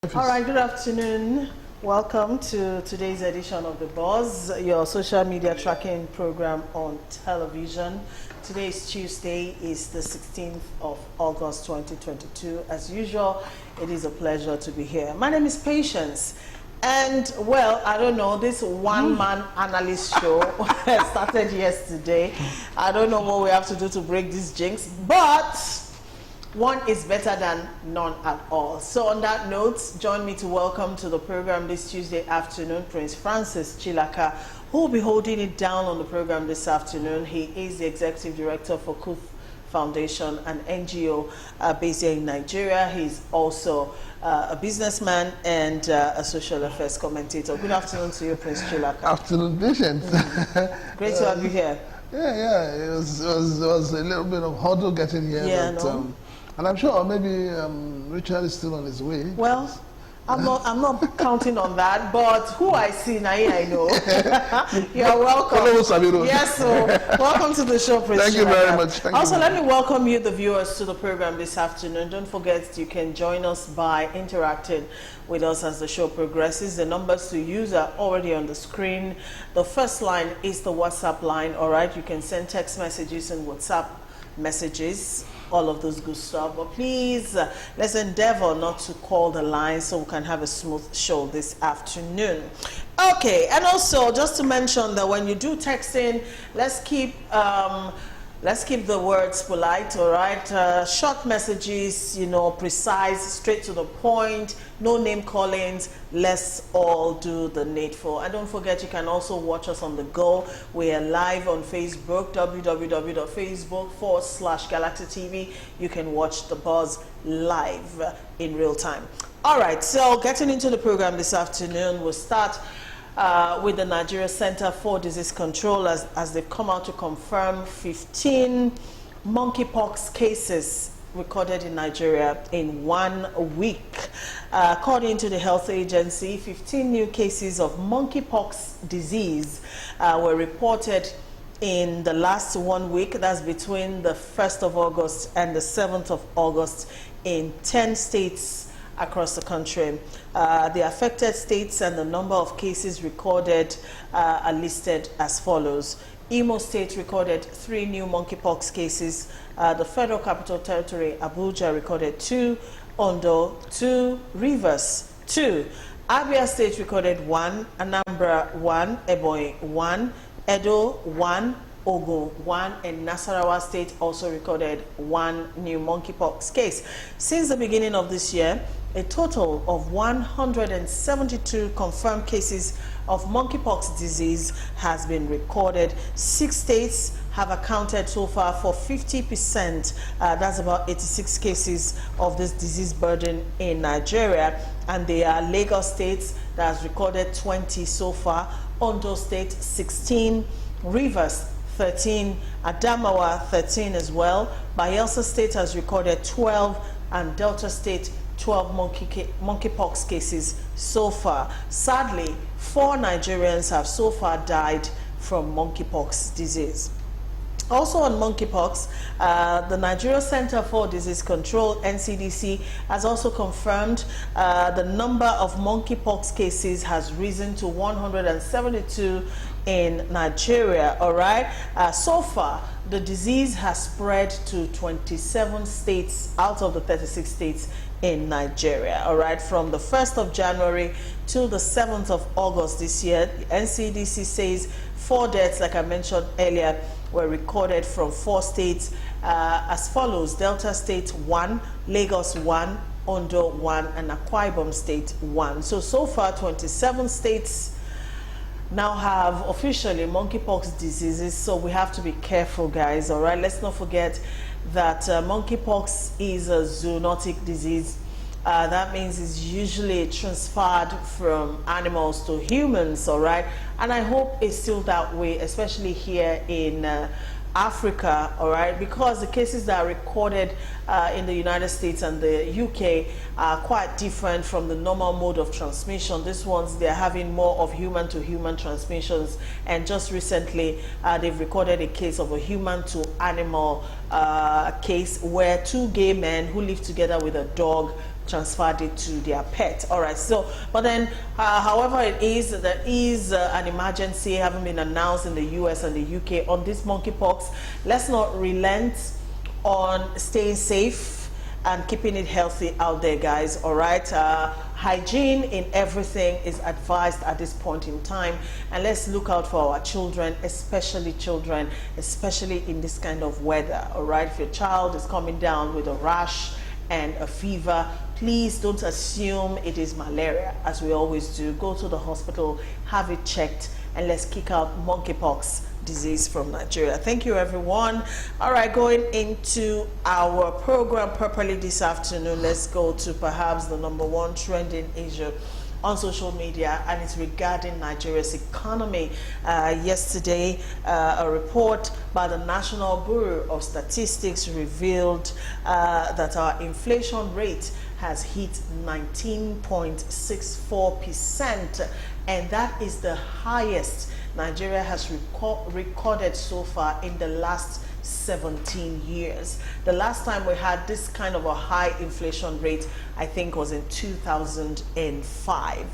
All right, good afternoon. Welcome to today's edition of The Buzz, your social media tracking program on television. Today is Tuesday, is the 16th of August 2022. As usual, it is a pleasure to be here. My name is Patience. And, well, I don't know, this one-man analyst show started yesterday. I don't know what we have to do to break this jinx, but one is better than none at all. So on that note, join me to welcome to the program this Tuesday afternoon Prince Francis Chilaka, who will be holding it down on the program this afternoon. He is the Executive Director for Kuf Foundation, an NGO based here in Nigeria. He's also a businessman and a social affairs commentator. Good afternoon to you, Prince Chilaka. Afternoon, Patience. Great to have you here. Yeah, it was a little bit of hurdle getting here. Yeah, but, and I'm sure maybe Richard is still on his way. Well, I'm not counting on that, but who I see now, I know. You're welcome. Hello, yes, so welcome to the show, Prince. Thank you very much. Also, let me welcome you, the viewers, to the program this afternoon. Don't forget, you can join us by interacting with us as the show progresses. The numbers to use are already on the screen. The first line is the WhatsApp line, all right? You can send text messages and WhatsApp messages, all of those good stuff, but please let's endeavor not to call the line so we can have a smooth show this afternoon. Okay, and also just to mention that when you do texting, let's keep the words polite, all right? Short messages, you know, precise, straight to the point, no name callings. Let's all do the needful. And don't forget, you can also watch us on the go. We are live on Facebook, www.facebook.com/Galaxy TV. You can watch The Buzz live in real time. All right, so getting into the program this afternoon, we'll start with the Nigeria Center for Disease Control as they've come out to confirm 15 monkeypox cases recorded in Nigeria in 1 week. According to the health agency, 15 new cases of monkeypox disease were reported in the last 1 week. That's between the 1st of August and the 7th of August in 10 states across the country. The affected states and the number of cases recorded are listed as follows. Imo State recorded 3 new monkeypox cases. The Federal Capital Territory, Abuja, recorded 2. Ondo, 2. Rivers, 2. Abia State recorded 1. Anambra, 1. Ebonyi, 1. Edo, 1. Ogun, 1, and Nasarawa State also recorded 1 new monkeypox case. Since the beginning of this year, a total of 172 confirmed cases of monkeypox disease has been recorded. 6 states have accounted so far for 50%, that's about 86 cases of this disease burden in Nigeria, and they are Lagos State that has recorded 20 so far, Ondo State 16, Rivers 13, Adamawa 13 as well. Bayelsa State has recorded 12, and Delta State 12 monkeypox cases so far. Sadly, 4 Nigerians have so far died from monkeypox disease. Also on monkeypox, the Nigeria Center for Disease Control, NCDC, has also confirmed the number of monkeypox cases has risen to 172 in Nigeria, all right? So far, the disease has spread to 27 states out of the 36 states in Nigeria, all right? From the 1st of January to the 7th of August this year, the NCDC says 4 deaths, like I mentioned earlier, were recorded from 4 states as follows: Delta State 1, Lagos 1, Ondo 1, and Akwa Ibom State 1. So far 27 states now have officially monkeypox diseases, so we have to be careful, guys, all right? Let's not forget that monkeypox is a zoonotic disease. That means it's usually transferred from animals to humans, all right? And I hope it's still that way, especially here in Africa, all right, because the cases that are recorded in the United States and the UK are quite different from the normal mode of transmission. These ones, they're having more of human-to-human transmissions, and just recently they've recorded a case of a human-to-animal case where 2 gay men who lived together with a dog transferred it to their pet. All right, so, but then, however it is, there is an emergency having been announced in the US and the UK on this monkeypox. Let's not relent on staying safe and keeping it healthy out there, guys. All right, hygiene in everything is advised at this point in time, and let's look out for our children, especially in this kind of weather. All right, if your child is coming down with a rash and a fever, please don't assume it is malaria, as we always do. Go to the hospital, have it checked, and let's kick out monkeypox disease from Nigeria. Thank you, everyone. All right, going into our program properly this afternoon, let's go to perhaps the #1 trending issue on social media, and it's regarding Nigeria's economy. Yesterday, a report by the National Bureau of Statistics revealed that our inflation rate has hit 19.64%, and that is the highest Nigeria has recorded so far in the last 17 years. The last time we had this kind of a high inflation rate, I think, was in 2005.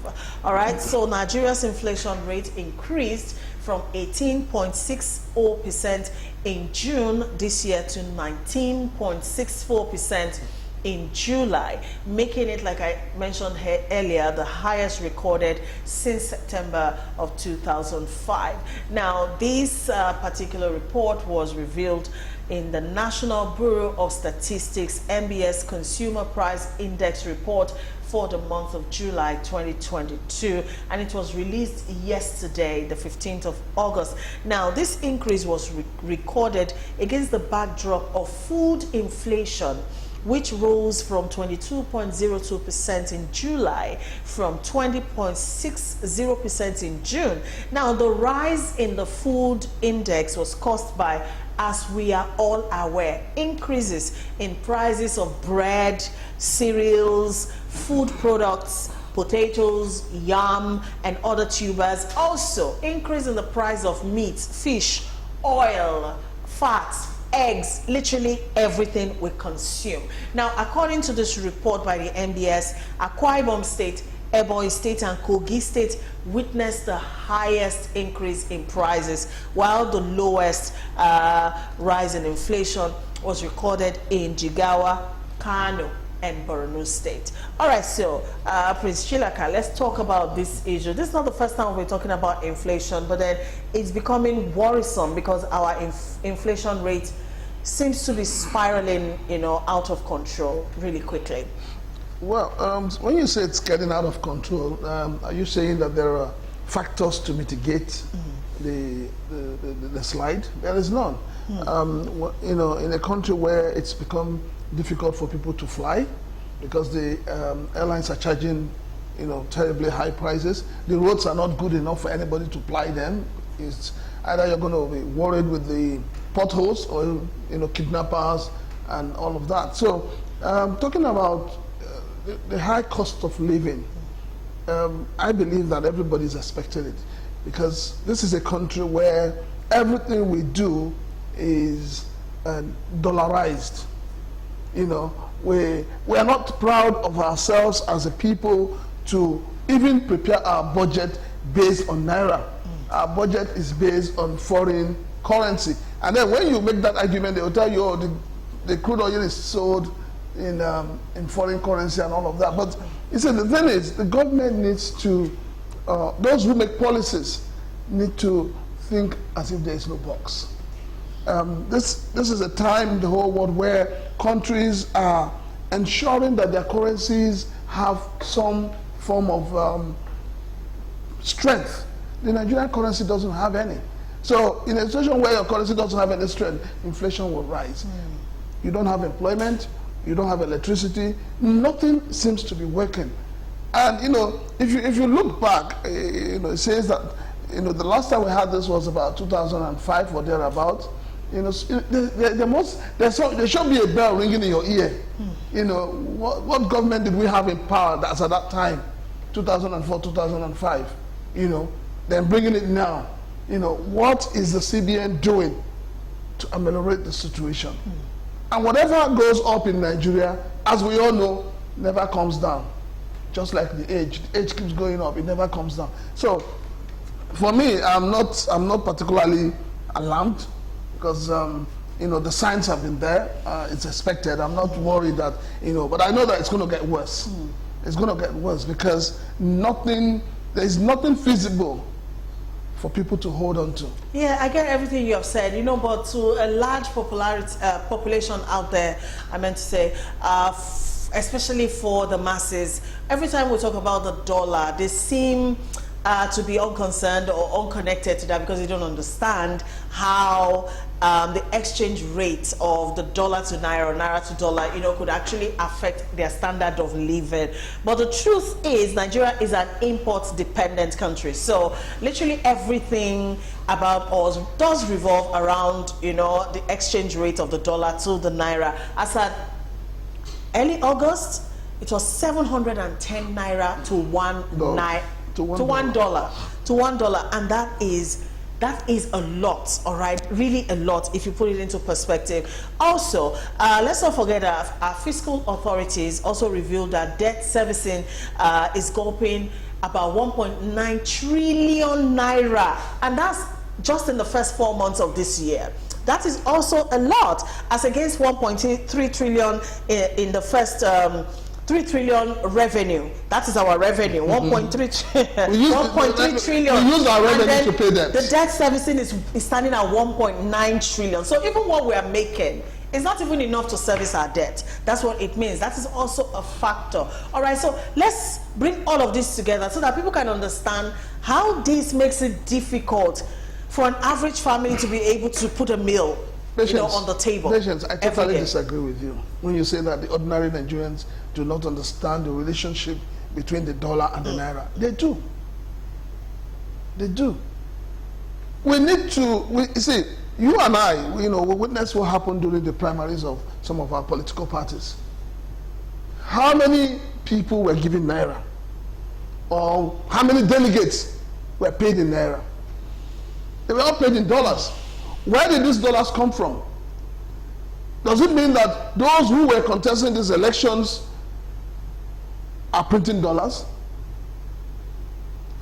All right, so Nigeria's inflation rate increased from 18.60% in June this year to 19.64% in July, making it, like I mentioned here earlier, the highest recorded since September of 2005. Now, this particular report was revealed in the National Bureau of Statistics NBS Consumer Price Index report for the month of July 2022, and it was released yesterday, the 15th of August. Now, this increase was recorded against the backdrop of food inflation, which rose from 22.02% in July from 20.60% in June. Now, the rise in the food index was caused by, as we are all aware, increases in prices of bread, cereals, food products, potatoes, yam, and other tubers. Also, increase in the price of meat, fish, oil, fats, eggs, literally everything we consume. Now, according to this report by the NBS, Akwa Ibom State, Ebonyi State, and Kogi State witnessed the highest increase in prices, while the lowest rise in inflation was recorded in Jigawa, Kano, and Borno State. All right, so Prince Chilaka, let's talk about this issue. This is not the first time we're talking about inflation, but then it's becoming worrisome because our inflation rate seems to be spiraling, out of control really quickly. Well, when you say it's getting out of control, are you saying that there are factors to mitigate the slide? There is none. In a country where it's become difficult for people to fly because the airlines are charging, terribly high prices. The roads are not good enough for anybody to ply them. It's either you're going to be worried with the potholes or, kidnappers and all of that. So, talking about the high cost of living, I believe that everybody's expecting it because this is a country where everything we do is dollarized. We are not proud of ourselves as a people to even prepare our budget based on naira. Our budget is based on foreign currency. And then when you make that argument, they will tell you, oh, the crude oil is sold in foreign currency and all of that. But you see, the thing is, the government needs to, those who make policies need to think as if there is no box. This is a time in the whole world where countries are ensuring that their currencies have some form of strength. The Nigerian currency doesn't have any. So in a situation where your currency doesn't have any strength, inflation will rise. You don't have employment, you don't have electricity, nothing seems to be working. And if you look back, it says that the last time we had this was about 2005 or thereabout. There should be a bell ringing in your ear. What government did we have in power that's at that time, 2004, 2005? Then bringing it now. What is the CBN doing to ameliorate the situation? And whatever goes up in Nigeria, as we all know, never comes down. Just like the age keeps going up, it never comes down. So, for me, I'm not particularly alarmed because the signs have been there. It's expected. I'm not worried that but I know that it's going to get worse. It's going to get worse because there is nothing feasible for people to hold on to. Yeah, I get everything you have said, but to a large population out there, I meant to say, especially for the masses, every time we talk about the dollar, they seem to be unconcerned or unconnected to that because they don't understand how the exchange rate of the dollar to naira or naira to dollar, could actually affect their standard of living. But the truth is, Nigeria is an import-dependent country. So literally everything about us does revolve around, the exchange rate of the dollar to the naira. As at early August, it was 710 naira to $1, and that is a lot, all right, really a lot if you put it into perspective. Also, let's not forget that our fiscal authorities also revealed that debt servicing is gulping about 1.9 trillion naira, and that's just in the first 4 months of this year. That is also a lot, as against 1.3 trillion in the first 3 trillion revenue. That is our revenue. 1.3 trillion. We use our revenue to pay debt. The debt servicing is standing at 1.9 trillion. So even what we are making is not even enough to service our debt. That's what it means. That is also a factor. All right, so let's bring all of this together so that people can understand how this makes it difficult for an average family to be able to put a meal on the table. Patience, I totally disagree with you when you say that the ordinary Nigerians do not understand the relationship between the dollar and the naira. They do. They do. We need to, you see, you and I, we witnessed what happened during the primaries of some of our political parties. How many people were given naira? Or how many delegates were paid in naira? They were all paid in dollars. Where did these dollars come from? Does it mean that those who were contesting these elections are printing dollars?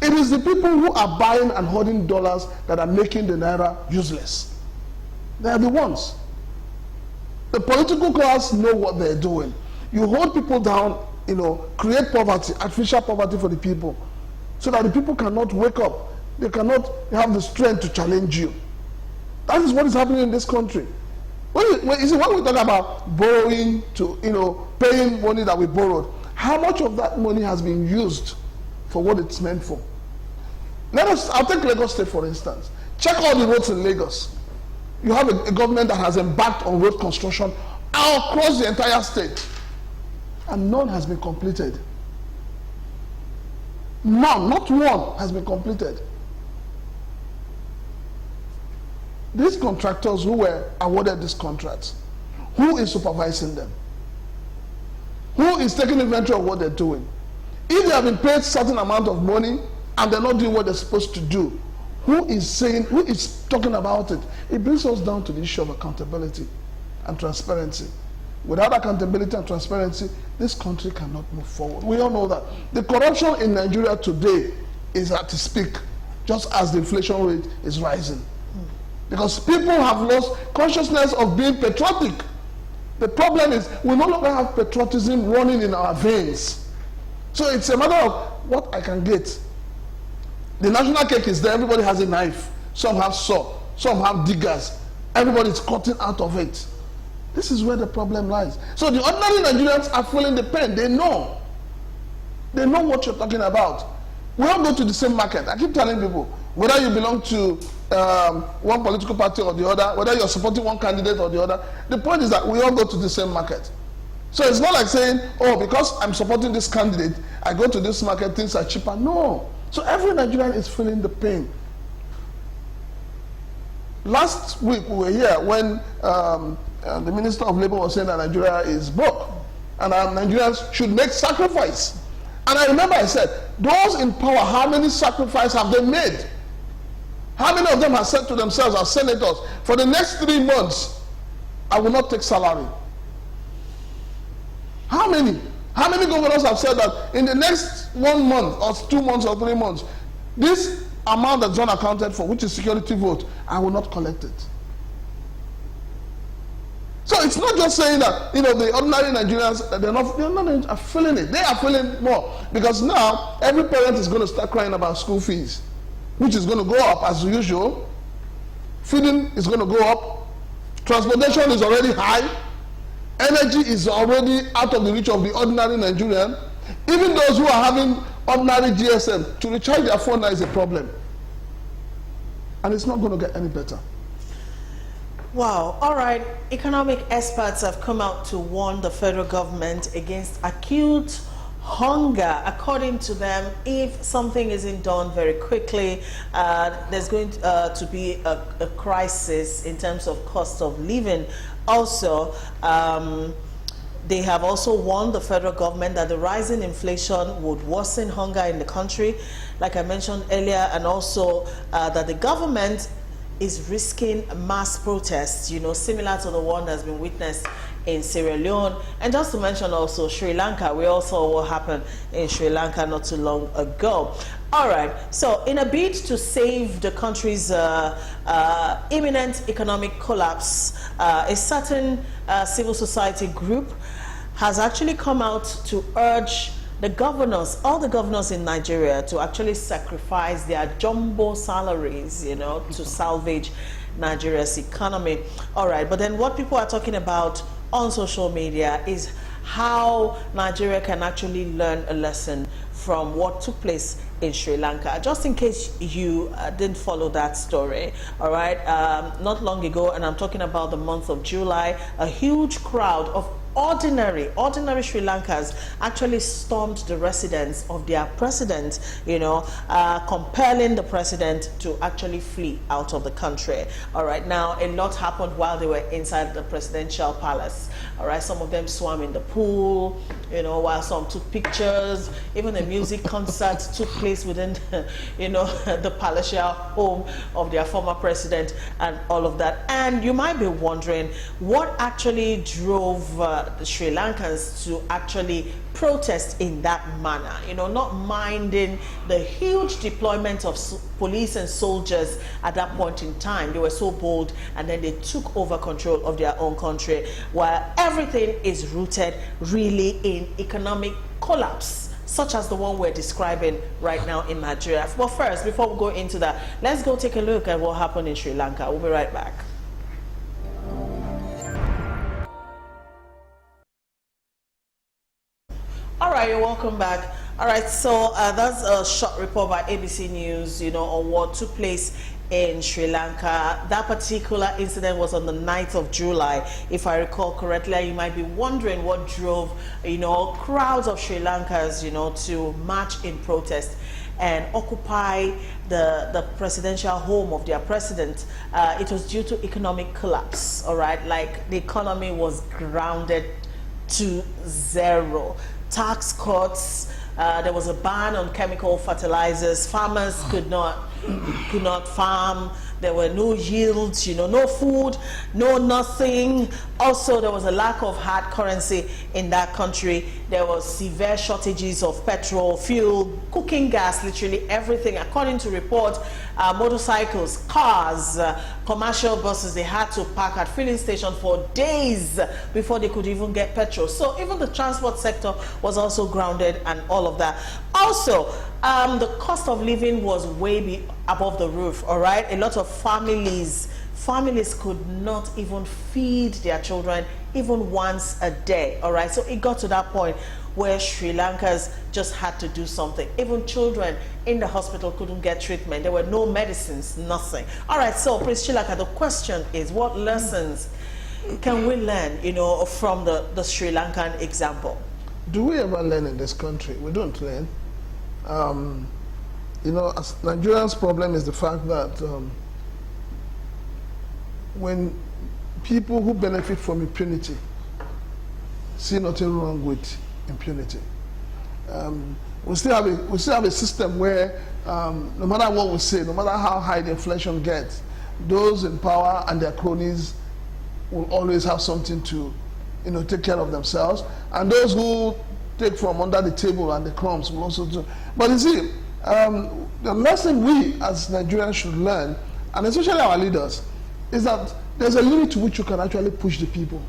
It is the people who are buying and holding dollars that are making the naira useless. They are the ones. The political class know what they're doing. You hold people down, create poverty, artificial poverty for the people, so that the people cannot wake up. They cannot have the strength to challenge you. That is what is happening in this country. When we talk about borrowing to, paying money that we borrowed, how much of that money has been used for what it's meant for? I'll take Lagos State for instance. Check all the roads in Lagos. You have a government that has embarked on road construction across the entire state, and none has been completed. None, not one, has been completed. These contractors who were awarded these contracts, who is supervising them? Who is taking inventory of what they're doing? If they have been paid a certain amount of money and they're not doing what they're supposed to do, who is talking about it? It brings us down to the issue of accountability and transparency. Without accountability and transparency, this country cannot move forward. We all know that. The corruption in Nigeria today is at its peak, just as the inflation rate is rising. Because people have lost consciousness of being patriotic. The problem is we no longer have patriotism running in our veins. So it's a matter of what I can get. The national cake is there, everybody has a knife. Some have saw, some have diggers. Everybody's cutting out of it. This is where the problem lies. So the ordinary Nigerians are feeling the pain. They know. They know what you're talking about. We all go to the same market. I keep telling people, whether you belong to one political party or the other, whether you're supporting one candidate or the other, the point is that we all go to the same market. So it's not like saying, oh, because I'm supporting this candidate, I go to this market, things are cheaper. No. So every Nigerian is feeling the pain. Last week we were here when the Minister of Labor was saying that Nigeria is broke and Nigerians should make sacrifice. And I remember I said, those in power, how many sacrifices have they made? How many of them have said to themselves as senators, for the next 3 months, I will not take salary? How many? How many governors have said that in the next 1 month or 2 months or 3 months, this amount that's unaccounted for, which is security vote, I will not collect it? So it's not just saying that, you know, the ordinary Nigerians, they're not are feeling it. They are feeling more, because now every parent is going to start crying about school fees, which is going to go up as usual. Feeding is going to go up. Transportation is already high. Energy is already out of the reach of the ordinary Nigerian. Even those who are having ordinary GSM, to recharge their phone now is a problem. And it's not going to get any better. Wow. All right. Economic experts have come out to warn the federal government against acute hunger. According to them, if something isn't done very quickly, there's going to be a crisis in terms of cost of living. Also, they have also warned the federal government that the rising inflation would worsen hunger in the country, like I mentioned earlier, and also that the government is risking mass protests, you know, similar to the one that's been witnessed in Sierra Leone. And just to mention also Sri Lanka, we all saw what happened in Sri Lanka not too long ago. All right, so in a bid to save the country's imminent economic collapse, a certain civil society group has actually come out to urge the governors, all the governors in Nigeria, to actually sacrifice their jumbo salaries, you know, to salvage Nigeria's economy. All right, but then what people are talking about on social media is how Nigeria can actually learn a lesson from what took place in Sri Lanka. Just in case you didn't follow that story, all right, not long ago, and I'm talking about the month of July, a huge crowd of ordinary Sri Lankans actually stormed the residence of their president, you know, compelling the president to actually flee out of the country. All right, now a lot happened while they were inside the presidential palace. All right, some of them swam in the pool, you know, while some took pictures. Even a music concert took place within, you know, the palatial home of their former president and all of that. And you might be wondering what actually drove the Sri Lankans to actually protest in that manner, you know, not minding the huge deployment of police and soldiers at that point in time. They were so bold, and then they took over control of their own country, while everything is rooted really in economic collapse, such as the one we're describing right now in Nigeria. But first, before we go into that, let's go take a look at what happened in Sri Lanka. We'll be right back. All right, you're welcome back. All right, so that's a short report by ABC News, you know, on what took place in Sri Lanka. That particular incident was on the 9th of July, if I recall correctly. You might be wondering what drove, you know, crowds of Sri Lankans, you know, to march in protest and occupy the presidential home of their president. It was due to economic collapse, all right? Like, the economy was grounded to zero. Tax cuts, there was a ban on chemical fertilizers. Farmers could not farm. There were no yields, you know, no food, no nothing. Also, there was a lack of hard currency in that country. There was severe shortages of petrol, fuel, cooking gas, literally everything. According to reports, motorcycles, cars, commercial buses, they had to park at filling stations for days before they could even get petrol. So even the transport sector was also grounded and all of that. Also, the cost of living was way above the roof, all right? A lot of families could not even feed their children even once a day, all right? So it got to that point where Sri Lankans just had to do something. Even children in the hospital couldn't get treatment. There were no medicines, nothing. All right, so Prince Chilaka, the question is, what lessons can we learn, you know, from the Sri Lankan example? Do we ever learn in this country? We don't learn. You know, Nigerians' problem is the fact that when people who benefit from impunity see nothing wrong with impunity, we still have a system where no matter what we say, no matter how high the inflation gets, those in power and their cronies will always have something to, you know, take care of themselves, and those who take from under the table, and the crumbs will also do. But you see, the lesson we as Nigerians should learn, and especially our leaders, is that there's a limit to which you can actually push the people.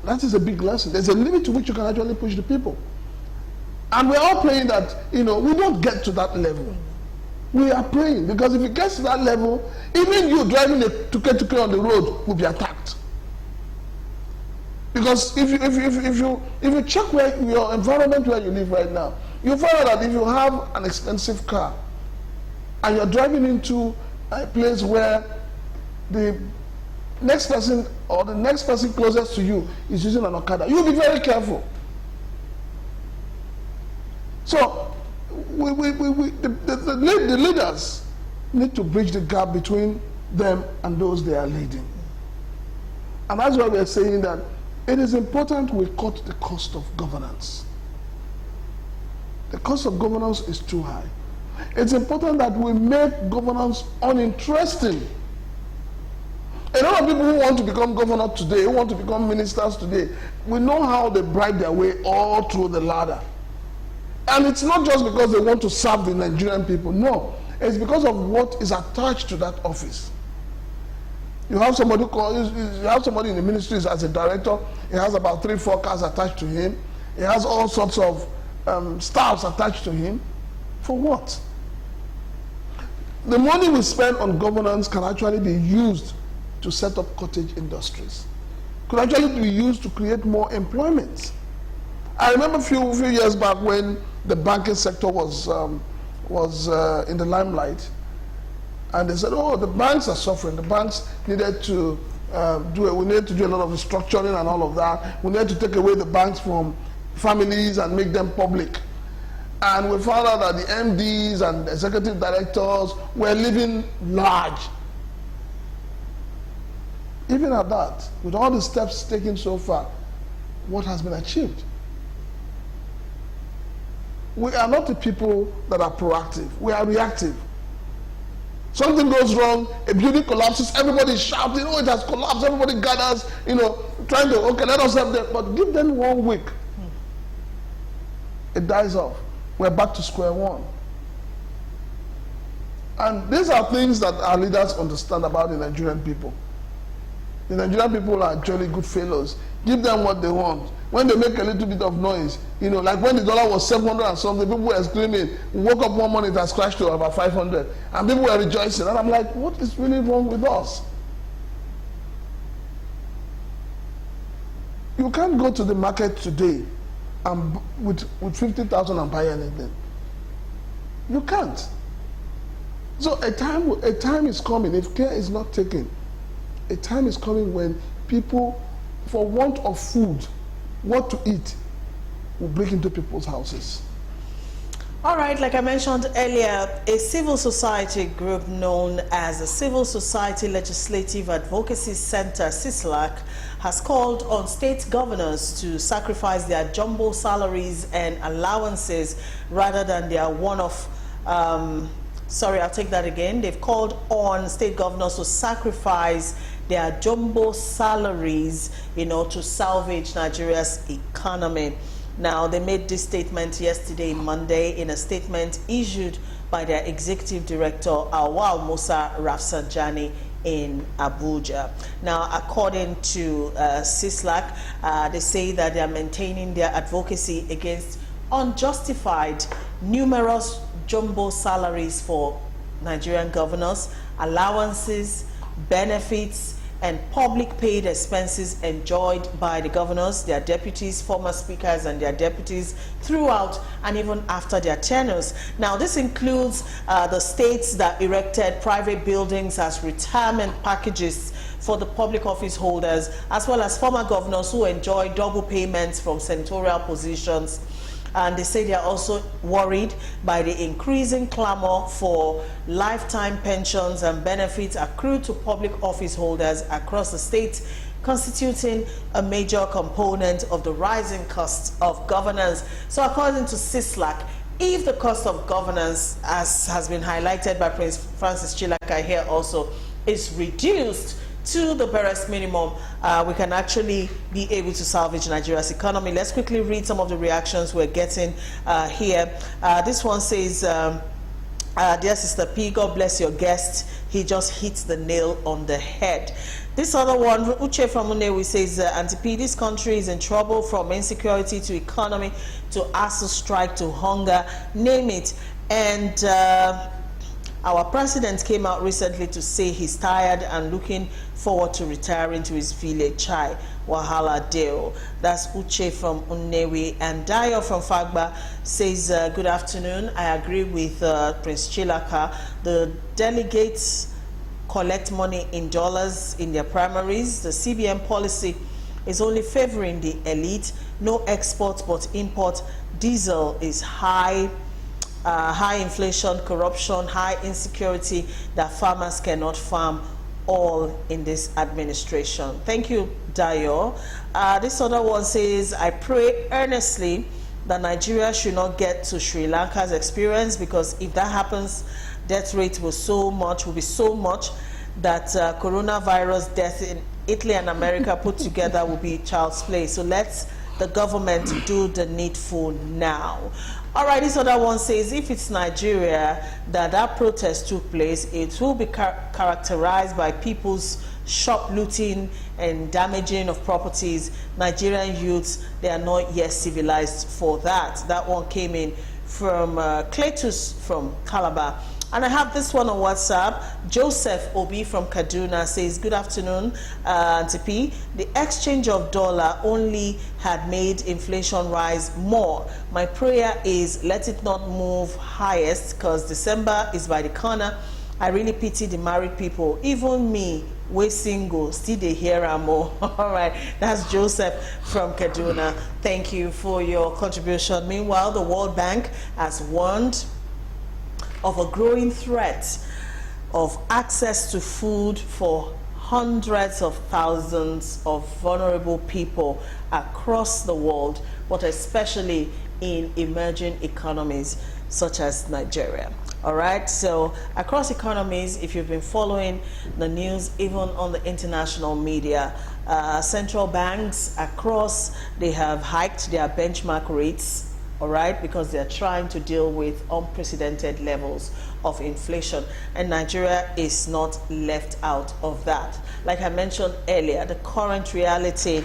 That is a big lesson. There's a limit to which you can actually push the people. And we're all praying that, we don't get to that level. We are praying, because if it gets to that level, even you driving a tuke-tuke on the road will be attacked. Because if you check your environment where you live right now, you find out that if you have an expensive car and you're driving into a place where the next person or the next person closest to you is using an Okada, you'll be very careful. So the leaders need to bridge the gap between them and those they are leading. And that's why we are saying that it is important we cut the cost of governance. The cost of governance is too high. It's important that we make governance uninteresting. A lot of people who want to become governor today, who want to become ministers today, we know how they bribe their way all through the ladder. And it's not just because they want to serve the Nigerian people. No, it's because of what is attached to that office. You have somebody in the ministries as a director. He has about 3-4 cars attached to him. He has all sorts of staffs attached to him. For what? The money we spend on governance can actually be used to set up cottage industries. Could actually be used to create more employment. I remember a few years back when the banking sector was in the limelight, and they said, "Oh, the banks are suffering. The banks needed to we needed to do a lot of restructuring and all of that. We needed to take away the banks from families and make them public." And we found out that the MDs and executive directors were living large. Even at that, with all the steps taken so far, what has been achieved? We are not the people that are proactive. We are reactive. Something goes wrong, a building collapses, everybody is shouting, "Oh, it has collapsed," everybody gathers, trying to, okay, let us help them. But give them 1 week. It dies off. We're back to square one. And these are things that our leaders understand about the Nigerian people. The Nigerian people are jolly good fellows. Give them what they want. When they make a little bit of noise, like when the dollar was 700 and something, people were screaming. We woke up one morning, it has crashed to about 500. And people were rejoicing. And I'm like, what is really wrong with us? You can't go to the market today and with 50,000 and buy anything. You can't. So a time is coming, if care is not taken, a time is coming when people, for want of food, what to eat, will break into people's houses. All right, like I mentioned earlier, a civil society group known as the Civil Society Legislative Advocacy Center, CISLAC, has called on state governors to sacrifice their jumbo salaries and allowances rather than their one-off, sorry, I'll take that again. They've called on state governors to sacrifice their jumbo salaries, to salvage Nigeria's economy. Now, they made this statement yesterday, Monday, in a statement issued by their executive director, Awal Musa Rafsanjani, in Abuja. Now, according to CISLAC, they say that they are maintaining their advocacy against unjustified, numerous jumbo salaries for Nigerian governors, allowances, benefits, and public paid expenses enjoyed by the governors, their deputies, former speakers, and their deputies throughout and even after their tenures. Now, this includes the states that erected private buildings as retirement packages for the public office holders, as well as former governors who enjoy double payments from senatorial positions. And they say they are also worried by the increasing clamor for lifetime pensions and benefits accrued to public office holders across the state, constituting a major component of the rising cost of governance. So according to CISLAC, if the cost of governance, as has been highlighted by Prince Francis Chilaka here also, is reduced to the barest minimum, we can actually be able to salvage Nigeria's economy. Let's quickly read some of the reactions we're getting here. This one says, dear Sister P, God bless your guest. He just hits the nail on the head. This other one, Uche from Unewi, says, Auntie P, this country is in trouble, from insecurity to economy to ASU strike to hunger, name it. And our president came out recently to say he's tired and looking forward to retiring to his village. Chai Wahala Deo. That's Uche from Unewi. And Dayo from Fagba says, good afternoon. I agree with Prince Chilaka. The delegates collect money in dollars in their primaries. The CBN policy is only favoring the elite. No export but import. Diesel is high. High inflation, corruption, high insecurity that farmers cannot farm, all in this administration. Thank you, Dayo. This other one says, I pray earnestly that Nigeria should not get to Sri Lanka's experience, because if that happens, death rate will be so much that coronavirus death in Italy and America put together will be child's play. So let's the government do the needful now. All right, this other one says, if it's Nigeria that protest took place, it will be characterized by people's shop looting and damaging of properties. Nigerian youths, they are not yet civilized for that. That one came in from Cletus from Calabar. And I have this one on WhatsApp. Joseph Obi from Kaduna says, good afternoon, Auntie P. The exchange of dollar only had made inflation rise more. My prayer is let it not move highest, because December is by the corner. I really pity the married people. Even me, we single, still they hear more. All right, that's Joseph from Kaduna. Thank you for your contribution. Meanwhile, the World Bank has warned of a growing threat of access to food for hundreds of thousands of vulnerable people across the world, but especially in emerging economies such as Nigeria. All right, so across economies, if you've been following the news, even on the international media, central banks across, they have hiked their benchmark rates, all right, because they're trying to deal with unprecedented levels of inflation, and Nigeria is not left out of that. Like I mentioned earlier, the current reality,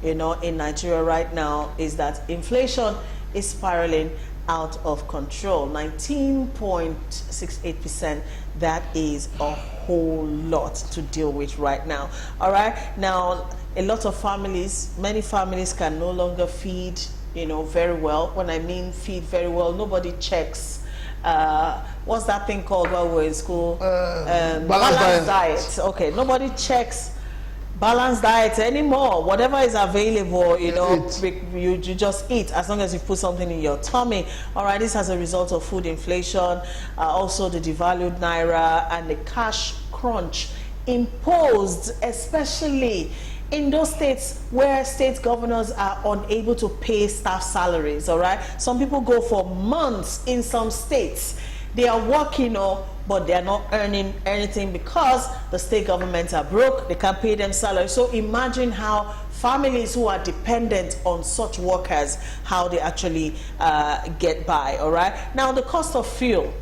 in Nigeria right now is that inflation is spiraling out of control. 19.68%. That is a whole lot to deal with right now. All right, now a lot of families, many families can no longer feed very well. When I mean feed very well, nobody checks. What's that thing called while we were in school? Balanced diet. Okay, nobody checks balanced diet anymore. Whatever is available, you just eat, as long as you put something in your tummy. All right, this as a result of food inflation, also the devalued naira and the cash crunch imposed, especially in those states where state governors are unable to pay staff salaries. All right, some people go for months in some states. They are working, but they are not earning anything because the state governments are broke. They can't pay them salary. So imagine how families who are dependent on such workers, how they actually get by. All right, now the cost of fuel,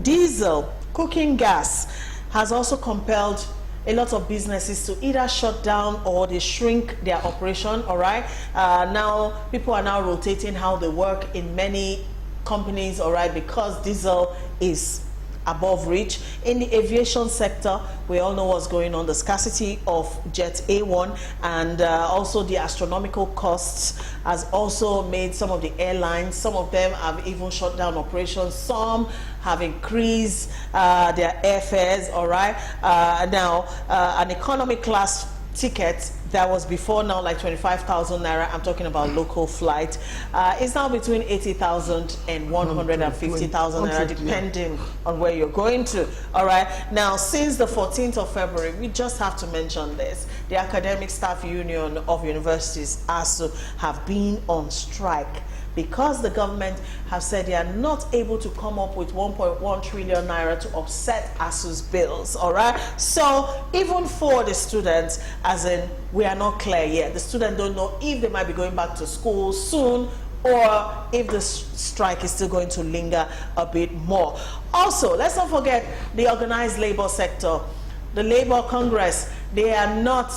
diesel, cooking gas has also compelled a lot of businesses to either shut down or they shrink their operation. All right, now people are now rotating how they work in many companies, all right, because diesel is above reach. In the aviation sector, we all know what's going on, the scarcity of Jet A1 and also the astronomical costs has also made some of the airlines, some of them have even shut down operations, some have increased their airfares. All right, now an economy class ticket that was before now like 25,000 naira, I'm talking about local flight, is now between 80,000 and 150,000 naira, depending on where you're going to. All right, now since the 14th of February, we just have to mention this, the Academic Staff Union of Universities, ASU, have been on strike because the government have said they are not able to come up with 1.1 trillion naira to offset ASU's bills. All right, so even for the students, as in, we are not clear yet. The students don't know if they might be going back to school soon, or if the strike is still going to linger a bit more. Also, let's not forget the organized labor sector. The Labor Congress, they are not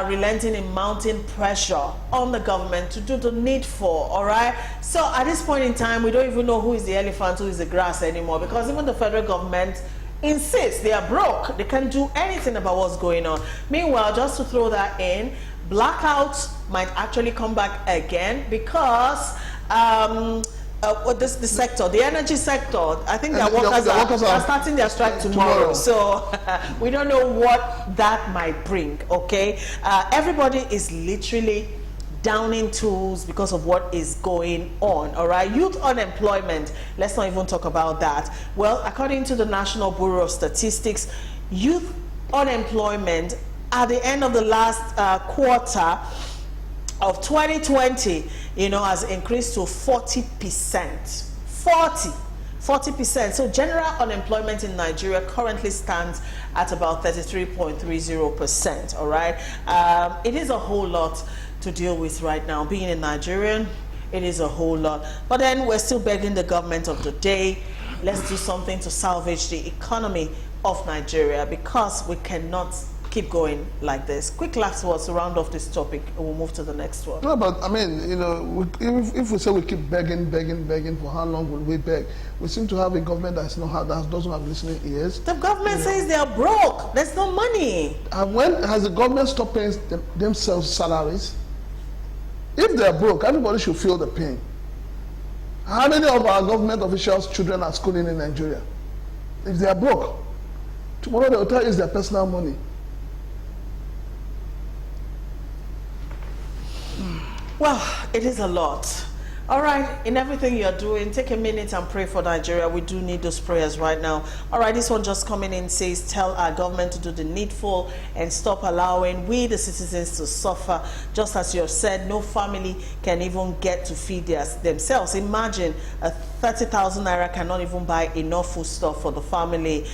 relenting in mounting pressure on the government to do the needful, all right? So at this point in time, we don't even know who is the elephant, who is the grass anymore, because even the federal government insists they are broke. They can't do anything about what's going on. Meanwhile, just to throw that in, blackouts might actually come back again because the sector, the energy sector, I think their workers are starting their strike tomorrow. So we don't know what that might bring, okay? Everybody is literally downing tools because of what is going on, all right? Youth unemployment, let's not even talk about that. Well, according to the National Bureau of Statistics, youth unemployment at the end of the last quarter of 2020, has increased to 40%. 40%. So general unemployment in Nigeria currently stands at about 33.30%. All right. It is a whole lot to deal with right now. Being a Nigerian, it is a whole lot. But then we're still begging the government of the day, let's do something to salvage the economy of Nigeria, because we cannot keep going like this. Quick last words to round off this topic, and we'll move to the next one. No, but I mean, if we say we keep begging, for how long will we beg? We seem to have a government that doesn't have listening ears. The government says they are broke. There's no money. And when has the government stopped paying themselves salaries? If they are broke, everybody should feel the pain. How many of our government officials' children are schooling in Nigeria? If they are broke, tomorrow they will tell you it's their personal money. Well, it is a lot. All right, in everything you're doing, take a minute and pray for Nigeria. We do need those prayers right now. All right, this one just coming in says, tell our government to do the needful and stop allowing we, the citizens, to suffer. Just as you have said, no family can even get to feed themselves. Imagine a 30,000 naira cannot even buy enough food stuff for the family.